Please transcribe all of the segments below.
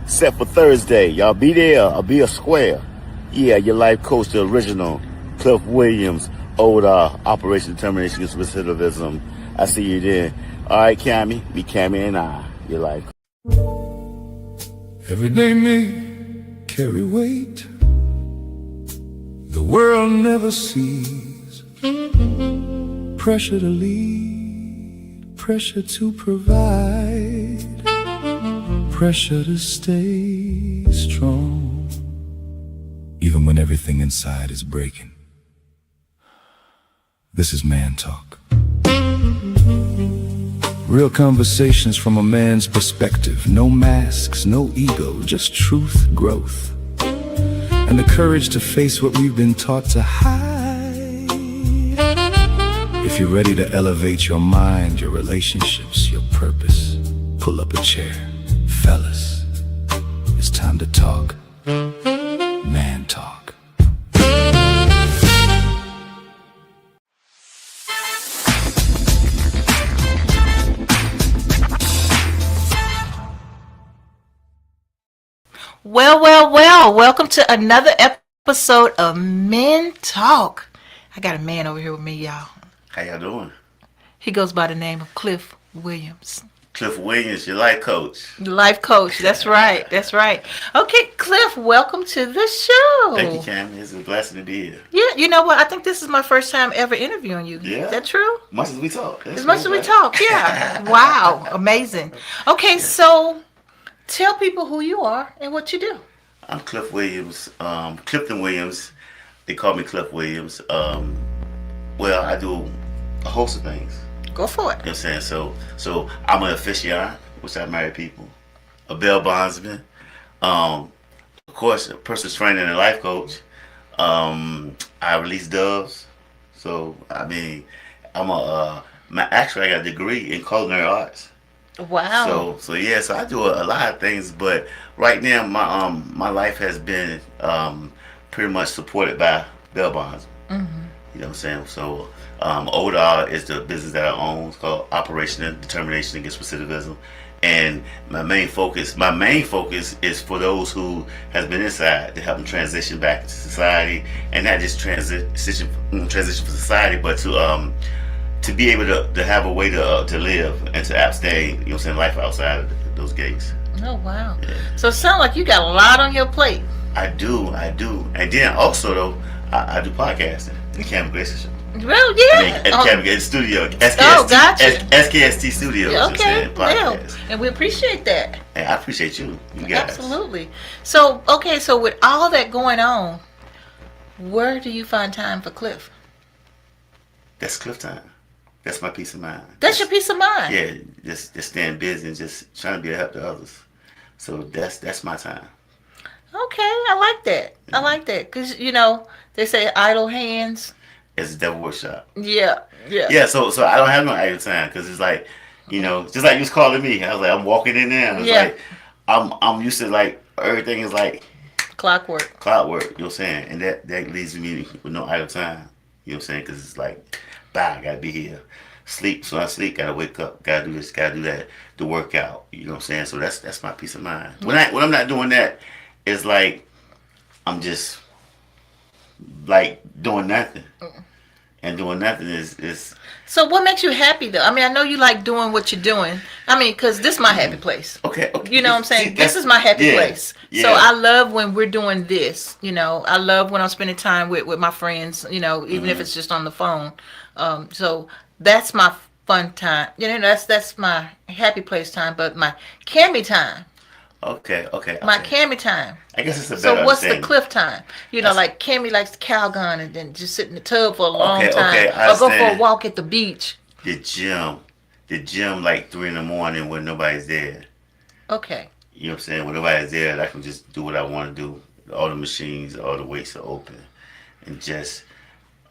set for Thursday. Y'all be there. I'll be a square. Yeah, your life coach, the original, Cliff Williams, ODAR, Operation Determination Against Recidivism. I see you there. All right, Kami. Be Kami and I. Your life. Everyday me carry weight the world never sees. Pressure to lead, pressure to provide, pressure to stay strong, even when everything inside is breaking. This is man talk. Real conversations from a man's perspective. No masks, no ego, just truth, growth, and the courage to face what we've been taught to hide. If you're ready to elevate your mind, your relationships, your purpose, pull up a chair. Fellas, it's time to talk. Man talk. Well, welcome to another episode of Men Talk. I got a man over here with me, y'all. How y'all doing? He goes by the name of Cliff Williams. Cliff Williams, your life coach. Life coach, that's right. Okay, Cliff, welcome to the show. Thank you, Kami. It's a blessing to be here. Yeah, you know what? I think this is my first time ever interviewing you. Yeah. Is that true? Much as we talk. As much as we talk, yeah. Wow, amazing. Okay, yeah. So tell people who you are and what you do. I'm Cliff Williams, Clifton Williams. They call me Cliff Williams. Well, I do a host of things. Go for it. You know what I'm saying? So I'm an officiant, which I marry people, a bail bondsman, of course, a personal trainer and a life coach. I release doves. So I mean, actually I got a degree in culinary arts. Wow. So yeah, so I do a lot of things, but right now my life has been pretty much supported by bail bonds. Mm-hmm. You know what I'm saying? So ODAR is the business that I own. It's called Operation Determination Against Recidivism, and my main focus is for those who has been inside to help them transition back into society, and not just transition for society, but to be able to have a way to live and to abstain, you know what I'm saying, life outside of those gates. Oh, wow. Yeah. So it sounds like you got a lot on your plate. I do. And then also, though, I do podcasting, the Kami Grayson Show. Well, yeah. At Kami Grayson Studio. SKST, gotcha. SKST Studio. Yeah, okay, well, and we appreciate that. And I appreciate you guys. Absolutely. So with all that going on, where do you find time for Cliff? That's Cliff time. That's my peace of mind. That's your peace of mind? Yeah, just staying busy and just trying to be a help to others. So that's my time. Okay, I like that. Mm-hmm. I like that because they say idle hands. It's a devil workshop. Yeah. Yeah. So I don't have no idle time because it's like, just like you was calling me. I was like, I'm walking in there. And like, I'm used to like everything is like clockwork. You know what I'm saying? And that leaves me with no idle time. You know what I'm saying? Because it's like, I gotta be here. Sleep. So I sleep. Gotta wake up. Gotta do this. Gotta do that. The workout. You know what I'm saying? So that's my peace of mind. When I'm not doing that, it's like I'm just like doing nothing. And doing nothing is. So what makes you happy though? I mean, I know you like doing what you're doing. I mean, because this is my happy place. Okay. You know what I'm saying? This is my happy place. Yeah. So I love when we're doing this. I love when I'm spending time with my friends. Even if it's just on the phone. So that's my fun time. That's my happy place time. But my Kami time. Okay. My Kami time. I guess it's a better So what's understanding. the Cliff time? Like Kami likes the cow gun and then just sit in the tub for a long time. Or go for a walk at the beach. The gym like 3 a.m. when nobody's there. Okay. You know what I'm saying? When nobody's there, I can just do what I want to do. All the machines, all the weights are open, and just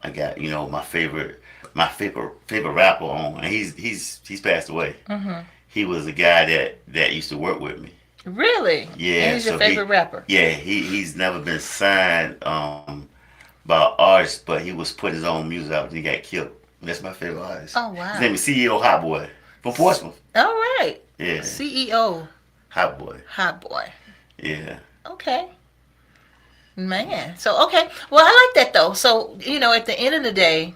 I got my favorite rapper on, and he's passed away. Mm-hmm. He was a guy that used to work with me. Really? Yeah. And he's your favorite rapper? Yeah, he's never been signed by artists, but he was putting his own music out and he got killed. That's my favorite artist. Oh, wow. His name is CEO Hot Boy from Portsmouth. All right. Yeah. CEO Hot Boy. Yeah. Okay. Man. So, okay. Well, I like that, though. So, at the end of the day,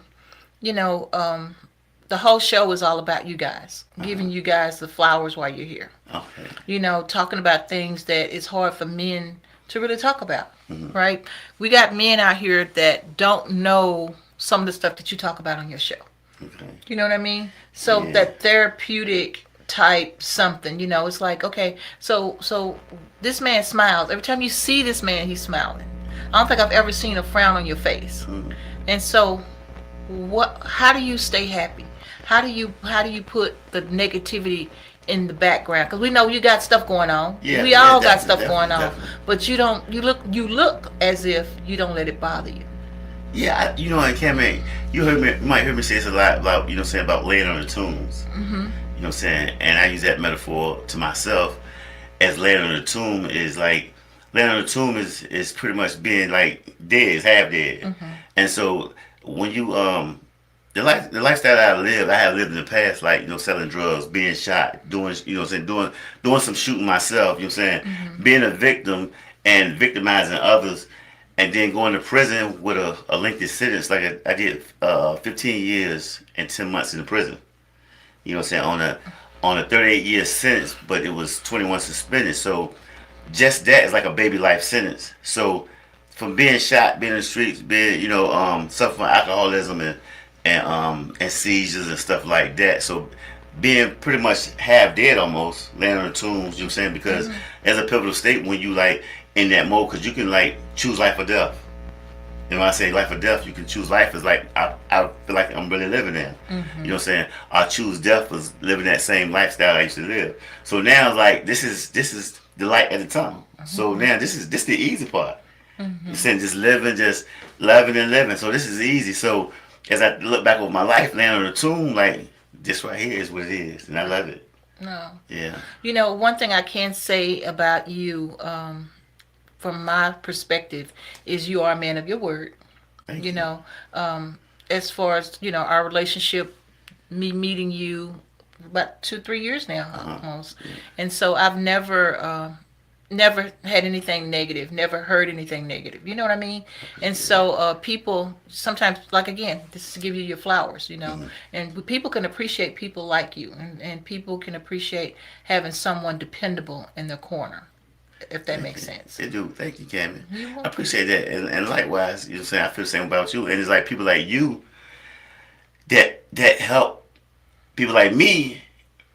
the whole show is all about you guys, giving you guys the flowers while you're here. Okay. Talking about things that it's hard for men to really talk about, right? We got men out here that don't know some of the stuff that you talk about on your show. Okay. You know what I mean? So that therapeutic type something, it's like, okay, so this man smiles. Every time you see this man, he's smiling. I don't think I've ever seen a frown on your face. And so how do you stay happy? How do you put the negativity in the background? Because we know you got stuff going on. Yeah, we all got stuff going on. Definitely. But you look as if you don't let it bother you. Yeah, and Kami, you might hear me say this a lot about, about laying on the tombs. You know what I'm saying? And I use that metaphor to myself as laying on the tomb is like, laying on the tomb is pretty much being like dead, is half dead. And so when you, the lifestyle that I have lived in the past, like, selling drugs, being shot, doing some shooting myself, being a victim and victimizing others, and then going to prison with a lengthy sentence. Like I did 15 years and 10 months in the prison. On a 38-year sentence, but it was 21 suspended. So just that is like a baby life sentence. So from being shot, being in the streets, being suffering from alcoholism and seizures and stuff like that. So being pretty much half dead almost, laying on the tombs, because as a pivotal state when you like in that mode, because you can like choose life or death. And when I say life or death, you can choose life as like I feel like I'm really living there. You know what I'm saying? I choose death as living that same lifestyle I used to live. So now it's like this is the light at the tunnel. So now this is the easy part. You're saying just living, just loving and living. So this is easy. So as I look back over my life, laying on the tomb, like this right here is what it is, and I love it. No. Yeah. One thing I can say about you, from my perspective, is you are a man of your word. Thank you. As far as our relationship, me meeting you about 2-3 years now almost, and so I've never had anything negative, never heard anything negative. You know what I mean? And so people sometimes, like again, this is to give you your flowers, and people can appreciate people like you, and people can appreciate having someone dependable in their corner, if that makes sense. It do. Thank you, Kami. I appreciate that. And likewise, I feel the same about you. And it's like people like you that help people like me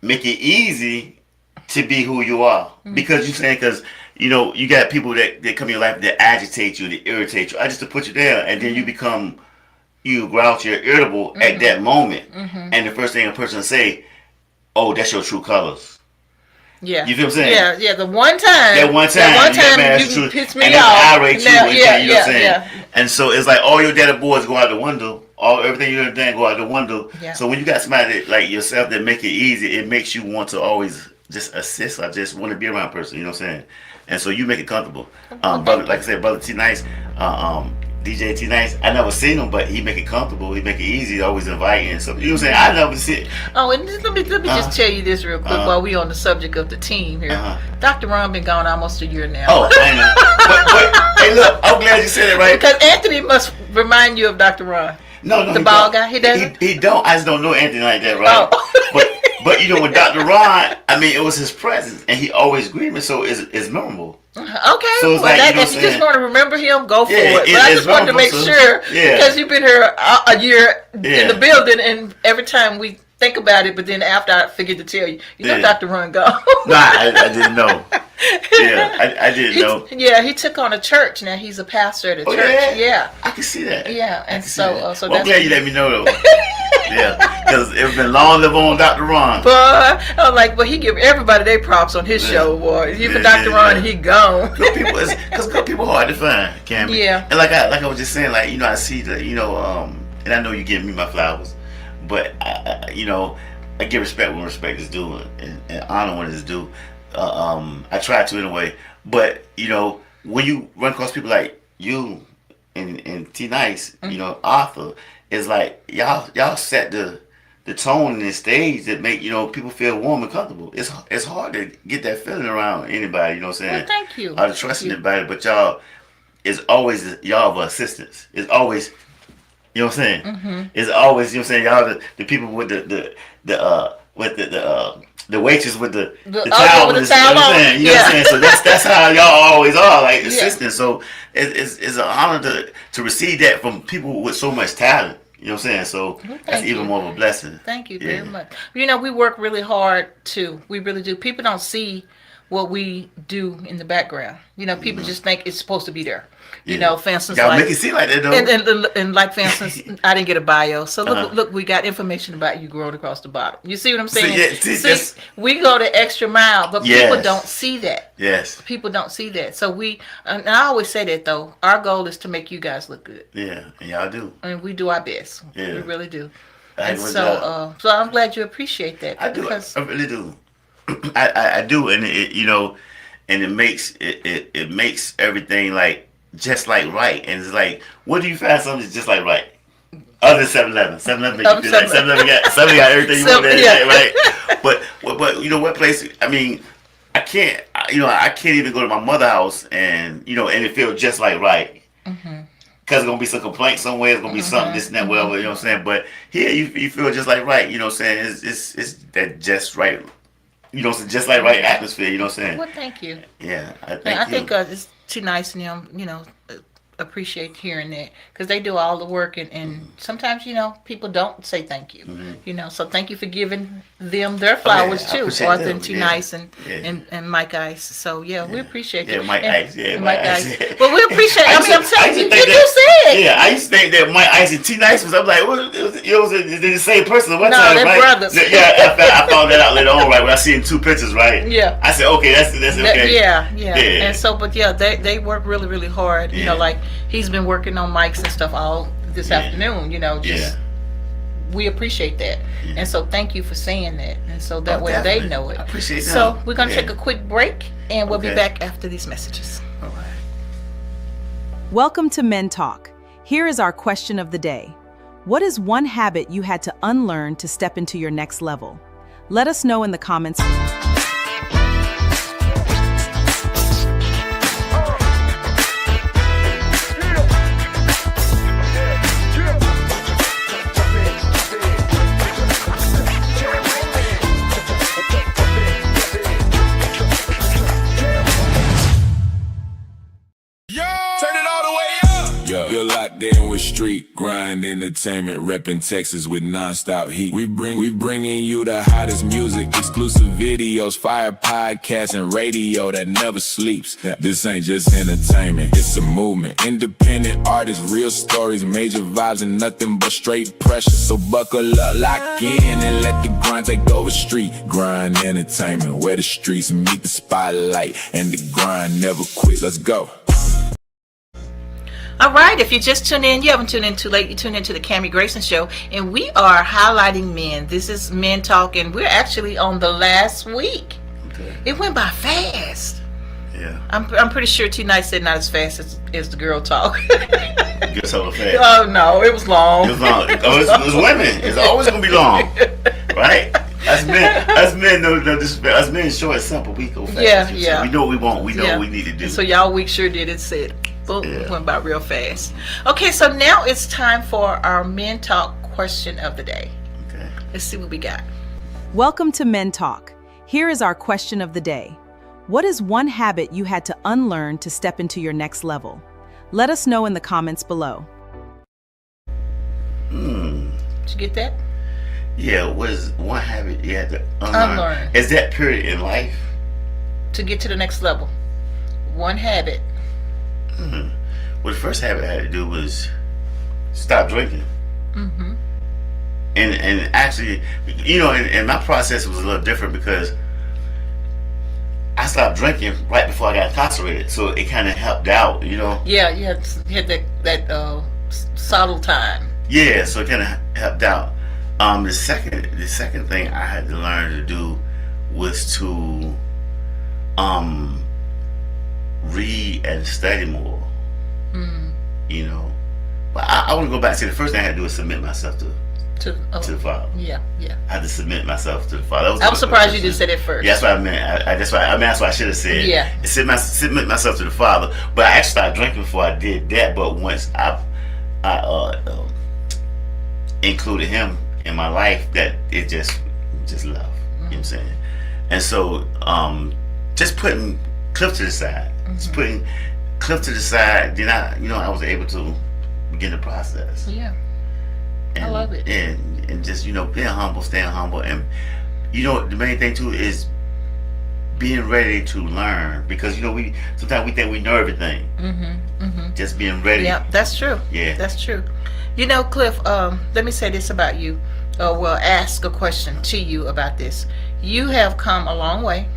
make it easy to be who you are. Because you got people that come in your life that agitate you, that irritate you. I just to put you there, and then you become grouchy or irritable at that moment. And the first thing a person say, oh, that's your true colors. Yeah. You feel what I'm saying? Yeah. The one time you piss me off. And then irate you. Now, you know what I'm saying? And so it's like all your data boards go out the window. Everything you understand go out the window. Yeah. So when you got somebody like yourself that make it easy, it makes you want to always just assist. I just want to be around a person. You know what I'm saying? And so you make it comfortable. Brother, like I said, Brother T Nice, DJ T Nice, I never seen him, but he make it comfortable. He make it easy. Always inviting. So you know what I'm saying? I never see it. Oh, and let me just tell you this real quick while we on the subject of the team here. Dr. Ron been gone almost a year now. Oh, I know. but hey, look, I'm glad you said it right. Because Anthony must remind you of Dr. Ron. No, the bald guy. He doesn't. He don't. I just don't know Anthony like that, right? Oh. But with Dr. Ron, I mean, it was his presence, and he always greeted me, so it's memorable. Okay, so it's like, if you just want to remember him, go for it. But I just wanted to make sure, because you've been here a year in the building, and every time we think about it, but then after I figured to tell you, Dr. Ron gone. No, I didn't know. Yeah, I didn't know. Yeah, he took on a church. Now he's a pastor at a church. Yeah, I can see that. Yeah, and so that's I'm glad you let me know though. Yeah, because it's been long live on Dr. Ron. But I'm like, he give everybody their props on his show, boy. Even Dr. Ron, he gone. Good people, because good people hard to find, Kami. Yeah. And like I was just saying, like I see the and I know you give me my flowers, but I give respect when respect is due and honor when it's due. I try to anyway, but when you run across people like you and T Nice, Arthur, it's like y'all set the the tone and the stage that make, you know, people feel warm and comfortable. It's hard to get that feeling around anybody, you know what I'm saying? Well, thank you. I trust anybody, but y'all is always y'all of assistance. It's always, you know what I'm saying? Mm-hmm. It's always, you know what I'm saying, y'all the people with the waitress with the towel, with the you towel know what I'm saying? You know what I'm saying? So that's how y'all always are, like assistants. So it's an honor to receive that from people with so much talent. You know what I'm saying? So that's even more of a blessing. Thank you very much. You know, we work really hard too. We really do. People don't see what we do in the background. You know, people just think it's supposed to be there. You know, for instance, y'all like, make it seem like that though. And like, for instance, I didn't get a bio, so look, we got information about you growing across the bottom. You see what I'm saying? See, we go the extra mile, but people don't see that. Yes. People don't see that. So and I always say that though, our goal is to make you guys look good. Yeah, and y'all do. And we do our best. Yeah. We really do. And so I'm glad you appreciate that. I do. I really do. I do, and it makes everything like just like right, and it's like, what do you find something just like right? Other than 7-Eleven. 7-Eleven make you feel like 7-Eleven got everything you want there, right? But you know what place? I mean, I can't even go to my mother's house and and it feel just like right. Mm-hmm. Cause it's gonna be some complaint somewhere. It's gonna be something this and that, whatever. You know what I'm saying? But here you feel just like right. You know what I'm saying? It's that just right. You know, just like right atmosphere. You know what I'm saying? Well, thank you. Yeah, I think it's too nice in them. You know, appreciate hearing that because they do all the work and sometimes people don't say thank you. Mm-hmm. So thank you for giving them their flowers too, Arthur and Too Nice and Mike Ice. So we appreciate that. Mike Ice. Mike Ice. Well, we appreciate. I'm telling you, I used to think that Mike Ice and Too Nice was. I'm like, well, it was the same person. One time, they're right? brothers. Yeah, I found that out later on, right? When I seen two pictures, right? Yeah. I said, okay, that's okay. Yeah. And so, but they work really, really hard. You know, like. He's been working on mics and stuff all this afternoon, we appreciate that. Yeah. And so thank you for saying that. And so that way definitely. They know it. I appreciate that. So we're going to take a quick break and we'll be back after these messages. All right. Welcome to Men Talk. Here is our question of the day. What is one habit you had to unlearn to step into your next level? Let us know in the comments. You're locked in with street grind entertainment, repping Texas with non-stop heat. We bringing you the hottest music, exclusive videos, fire podcasts, and radio that never sleeps. This ain't just entertainment, it's a movement. Independent artists, real stories, major vibes, and nothing but straight pressure. So buckle up, lock in, and let the grind take over. Street grind entertainment, where the streets meet the spotlight, and the grind never quits. Let's go. All right, if you just tuned in, you haven't tuned in too late, you tuned into the Kami Grayson Show, and we are highlighting men. This is Men Talk, and we're actually on the last week. Okay. It went by fast. Yeah. I'm pretty sure Too Nice said not as fast as the girl talk. Good so fast. Oh, no, it was long. It was long. It was women. It's always going to be long. Right? Us men, no disrespect. Us men short and simple. We go fast. Yeah. We know what we want. We know what we need to do. And so y'all week sure did it said. Boom, went by real fast. Okay, so now it's time for our Men Talk question of the day. Okay. Let's see what we got. Welcome to Men Talk. Here is our question of the day. What is one habit you had to unlearn to step into your next level? Let us know in the comments below. Did you get that? Yeah, what is one habit you had to unlearn? Is that period in life? To get to the next level. One habit. Well, the first habit I had to do was stop drinking. Mm-hmm. And actually, and my process was a little different because I stopped drinking right before I got incarcerated, so it kind of helped out, Yeah, you had that subtle time. Yeah, so it kind of helped out. The second thing I had to learn to do was to read and study more. But I want to go back to the first thing I had to do was submit myself to to the Father. Yeah. I had to submit myself to the Father. I was surprised you didn't say that first. Yeah, that's what I meant. That's what I should have said. Yeah. Submit myself to the Father. But I actually started drinking before I did that. But once I included Him in my life, that it just love. You know what I'm saying? And so just putting Cliff to the side. Just putting Cliff to the side. Then I was able to begin the process. Yeah. And, I love it. And just, being humble, staying humble. And, the main thing, too, is being ready to learn. Because, sometimes we think we know everything. Just being ready. Yeah, that's true. Yeah. That's true. Cliff, let me say this about you. Ask a question to you about this. You have come a long way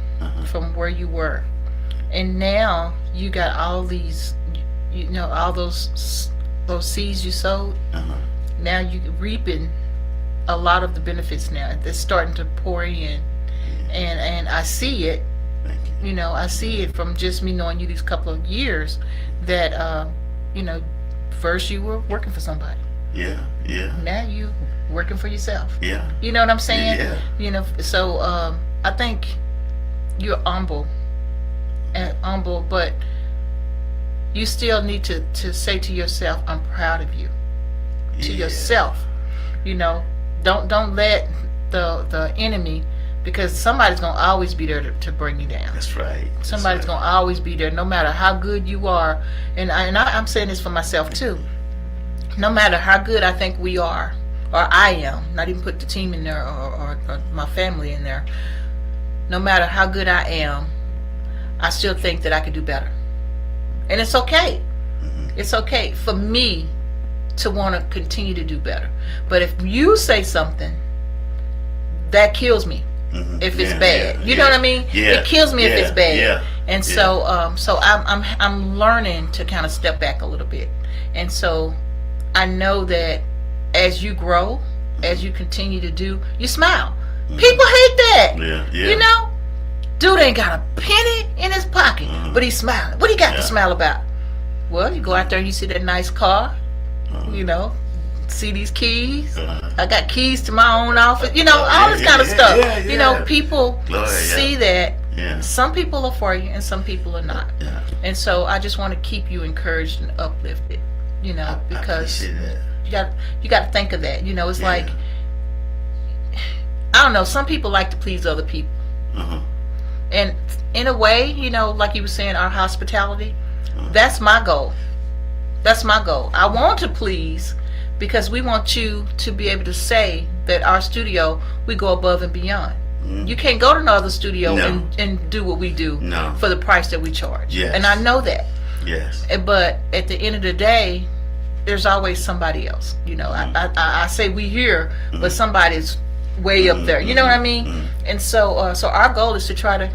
from where you were. And now you got all these, all those seeds you sowed. Now you're reaping a lot of the benefits now. They're starting to pour in. And I see it. Thank you. I see it from just me knowing you these couple of years that, first you were working for somebody. Yeah. Now you working for yourself. Yeah. You know what I'm saying? Yeah. So I think you're humble, but you still need to say to yourself, I'm proud of you. To yourself. Don't let the enemy, because somebody's gonna always be there to bring you down. That's right. Somebody's gonna always be there, no matter how good you are. And I'm saying this for myself too. No matter how good I think we are, or I am, not even put the team in there or my family in there. No matter how good I am, I still think that I could do better. And it's okay. It's okay for me to want to continue to do better. But if you say something, that kills me if it's bad. You know what I mean? Yeah. It kills me if it's bad. Yeah. And so I'm learning to kind of step back a little bit. And so I know that as you grow, as you continue to do, you smile. People hate that. Yeah. Dude ain't got a penny in his pocket, but he's smiling. What he got to smile about? Well, you go out there and you see that nice car, see these keys. I got keys to my own office. All this kind of stuff. People see that. Yeah. Some people are for you and some people are not. Yeah. And so I just want to keep you encouraged and uplifted, because you got to think of that. It's like, I don't know, some people like to please other people. And in a way, like you were saying, our hospitality, that's my goal. That's my goal. I want to please, because we want you to be able to say that our studio, we go above and beyond. You can't go to another studio and do what we do for the price that we charge. Yes. And I know that. Yes. But at the end of the day, there's always somebody else. I say we here, but somebody's way up there. You know what I mean? And so our goal is to try to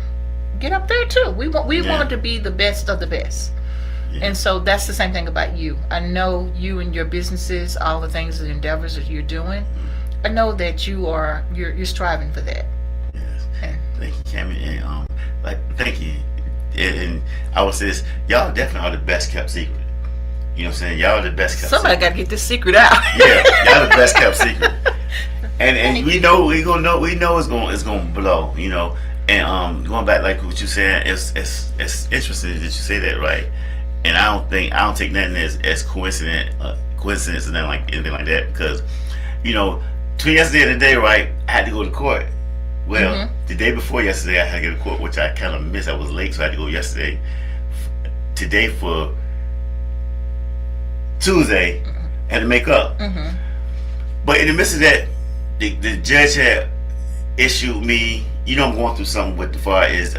get up there too. We want to be the best of the best. And so that's the same thing about you. I know you and your businesses, all the things, the endeavors that you're doing. I know that you're striving for that. Yes. Thank you, Kami, and thank you. And I would say this: y'all definitely are the best kept secret. You know what I'm saying? Y'all are the best kept. Somebody got to get this secret out. Y'all the best kept secret. And we know it's gonna blow. And going back like what you said, it's interesting that you say that, right? And I don't take nothing as coincidence or anything like that, because between yesterday and today, right, I had to go to court. Well, the day before yesterday, I had to go to court, which I kind of missed. I was late, so I had to go yesterday. Today for Tuesday, I had to make up. But in the midst of that, the judge had issued me. I'm going through something with, as far as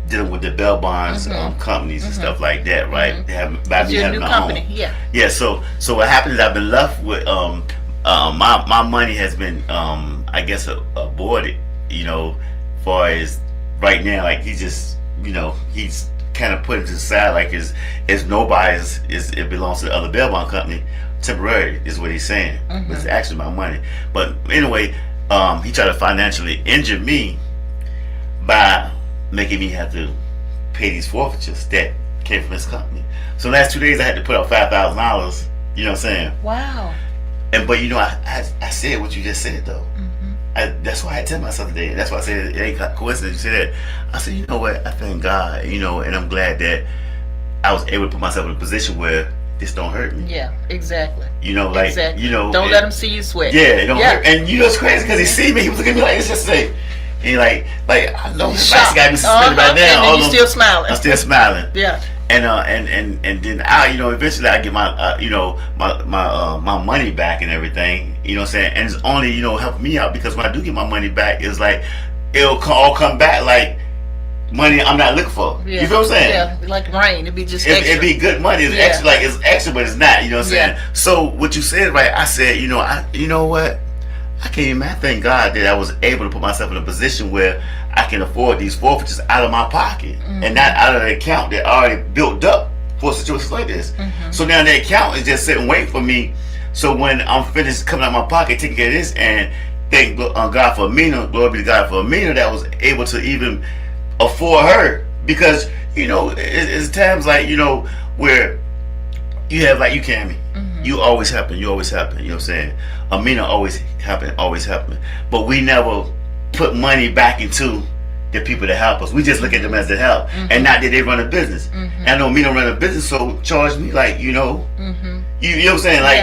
dealing with the bail bonds companies and stuff like that, right? They have It's your new company, yeah. So what happened is I've been left with my money has been I guess aborted. As far as right now, like he's just he's kind of put it to the side, like it's nobody's. It belongs to the other bail bond company. Temporary is what he's saying. But it's actually my money. But anyway, he tried to financially injure me by making me have to pay these forfeitures that came from his company. So the last 2 days I had to put out $5,000. You know what I'm saying? Wow. but you know, I said what you just said though. That's why I tell myself today. That's why I said it ain't coincidence. You said that. I said, you know what? I thank God. You know, and I'm glad that I was able to put myself in a position where this don't hurt me. Yeah, exactly. You know, like you know, don't let him see you sweat. Yeah, it don't hurt. And you know, it's crazy because he see me. He was looking at me like it's just like, and he like I know his face got me suspended by now. And you still smiling. I'm still smiling. Yeah. And then I, you know, eventually I get my you know, my money back and everything, you know what I'm saying? And it's only, you know, helping me out because when I do get my money back, it's like it'll all come back like money I'm not looking for. Yeah. You feel what I'm saying? Yeah, like rain. It'd be just extra. It'd be good money. It's extra, like it's extra, but it's not. You know what I'm saying? Yeah. So what you said, right? I said, you know what? I can't even. I thank God that I was able to put myself in a position where I can afford these forfeitures out of my pocket and not out of the account that already built up for situations like this. So now the account is just sitting waiting for me. So when I'm finished coming out of my pocket, taking care of this, and thank God for Amina, glory be to God for Amina that was able to even afford her, because you know it's times like, you know, where you have like you Kami, you always happen, you know what I'm saying? Amina always happen, but we never put money back into the people that help us. We just look at them as the help, and not that they run a business. And I know Amina run a business, so charge me like, you know, you know what I'm saying, like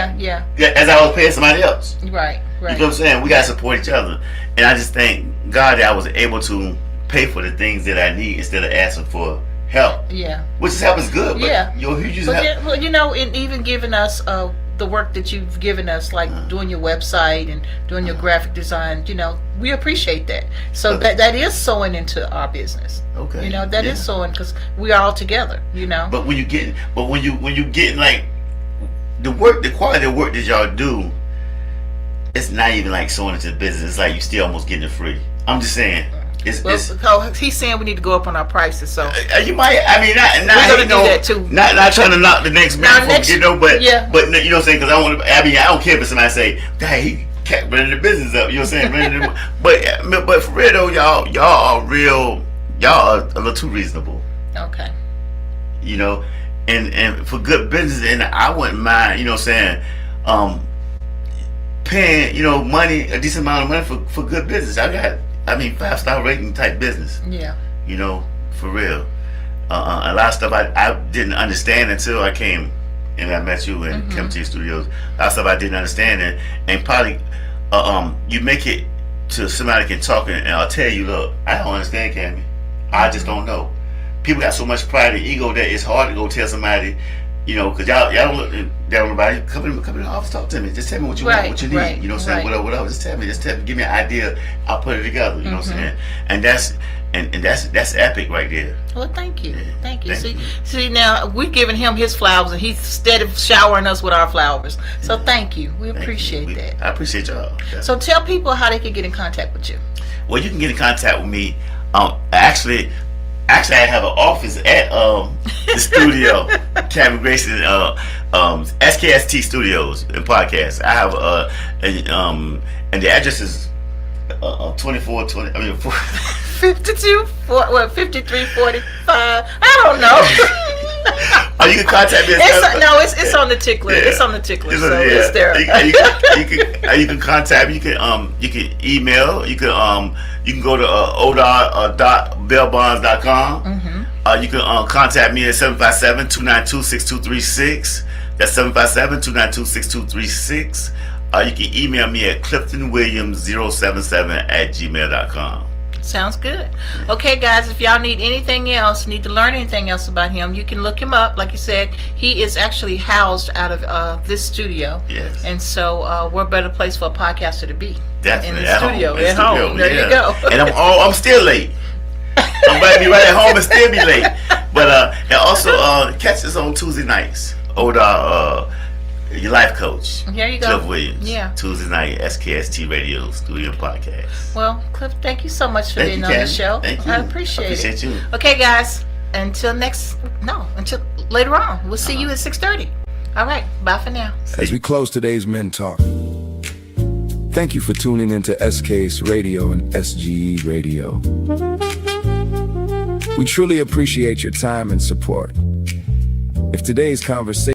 as I was paying somebody else. Right. You know what I'm saying? We gotta support each other, and I just thank God that I was able to pay for the things that I need instead of asking for help. Yeah. Which happens good. But you just help. Well, you know, and even giving us the work that you've given us, like doing your website and doing your graphic design, you know, we appreciate that. So that is sewing into our business. Okay. You know, that is sewing because we are all together. You know. But when you getting like the quality of work that y'all do, it's not even like sewing into the business. It's like you still almost getting it free. I'm just saying. He's saying we need to go up on our prices, so you might. I mean, we're gonna do that too. Not trying to knock the next man, you know, but you know what I'm saying? Because I want to. I mean, I don't care if somebody say, "Hey, he kept running the business up." You know what I'm saying? but for real though, y'all are real. Y'all are a little too reasonable. Okay. You know, and for good business, and I wouldn't mind. You know what I'm saying? Paying, you know, money, a decent amount of money for good business. I mean, 5-star rating type business. Yeah. You know, for real. A lot of stuff I didn't understand until I came and I met you and came to your studios. A lot of stuff I didn't understand, and probably you make it to somebody can talk and I'll tell you, look, I don't understand, Kami. I just don't know. People got so much pride and ego that it's hard to go tell somebody, you know, because y'all don't look down on nobody. Come in the office, talk to me. Just tell me what you want, what you need. You know what I'm saying? Whatever. Just tell me. Give me an idea. I'll put it together. You know what I'm saying? And that's epic right there. Well, thank you. Thank you. See, now we're giving him his flowers, and he's instead of showering us with our flowers. So thank you. We appreciate that. I appreciate y'all. So tell people how they can get in contact with you. Well, you can get in contact with me. Actually, I have an office at the studio, Kami Grayson, SKST Studios and Podcast. I have and the address is 2420. I mean, 5345. I don't know. Oh, you can contact me. It's on the tickler. It's on the tickler. It's there. You can contact me. You can email. You can go to ODAR.bailbonds.com. You can contact me at 757-292-6236. That's 757-292-6236. You can email me at cliftonwilliams077@gmail.com. Sounds good. Okay, guys, if y'all need anything else, need to learn anything else about him, you can look him up. Like you said, he is actually housed out of this studio. Yes. And so we're a better place for a podcaster to be. Definitely. In the studio. At home. There you go. And I'm still late. I'm about to be right at home and still be late. But and also catch us on Tuesday nights. ODAR, your life coach. Here you go. Cliff Williams. Yeah. Tuesday night, SKST Radio Studio Podcast. Well, Cliff, thank you so much for being on the show. Thank you. I appreciate it. You. Okay, guys. Until later on. We'll see you at 6:30. All right. Bye for now. As we close today's Men Talk, thank you for tuning into SKST Radio and SGE Radio. We truly appreciate your time and support. If today's conversation